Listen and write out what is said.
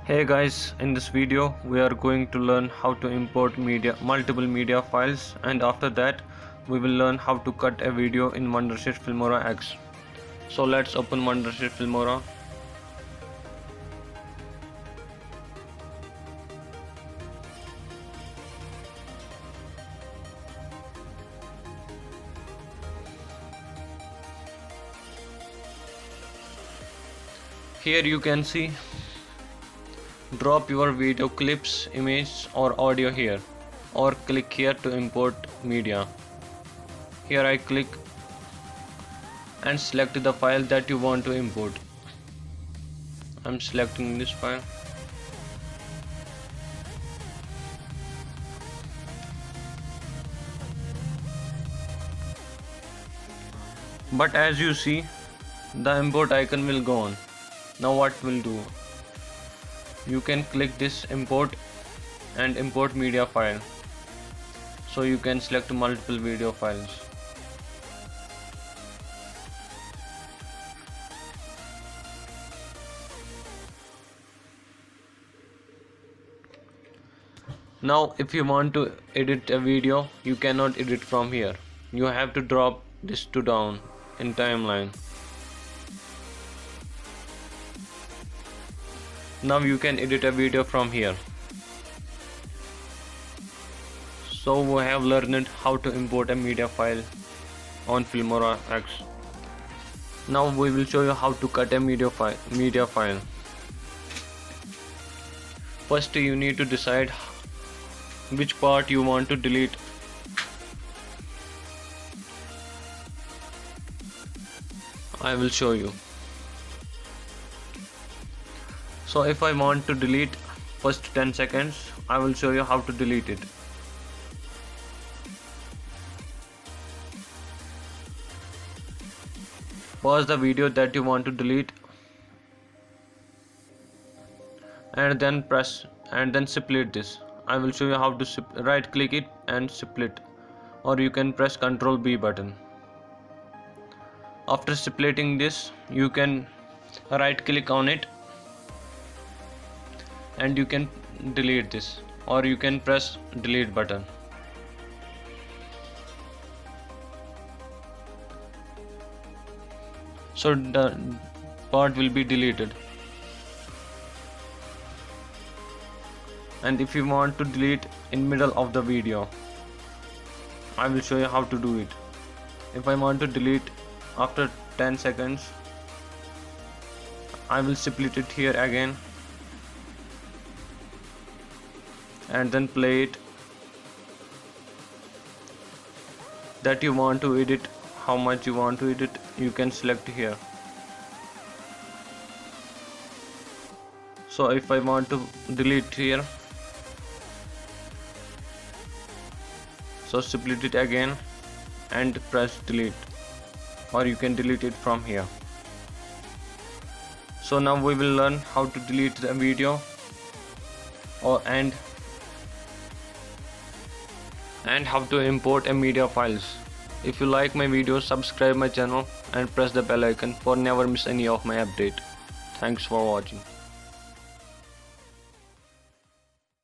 Hey guys, in this video we are going to learn how to import multiple media files, and after that we will learn how to cut a video in Wondershare Filmora X. So let's open Wondershare Filmora. Here you can see drop your video clips, image or audio here, or click here to import media. Here I click and select the file that you want to import. I'm selecting this file. But as you see, the import icon will go on. Now what we'll do? You can click this import and import media file, so you can select multiple video files. Now if you want to edit a video, you cannot edit from here. You have to drop this to down in timeline. Now you can edit a video from here. So we have learned how to import a media file on Filmora X. Now we will show you how to cut a media file. First you need to decide which part you want to delete. I will show you. So if I want to delete first 10 seconds, I will show you how to delete it. Pause the video that you want to delete and then split this. I will show you how to right click it and split, or you can press Ctrl B button. After splitting this, you can right click on it and you can delete this, or you can press delete button. So the part will be deleted. And if you want to delete in middle of the video, I will show you how to do it. If I want to delete after 10 seconds, I will split it here again and then play it. That you want to edit, how much you want to edit, you can select here. So if I want to delete here, so split it again and press delete, or you can delete it from here. So now we will learn how to delete the video and how to import a media files. If you like my videos, subscribe my channel and press the bell icon for never miss any of my update. Thanks for watching.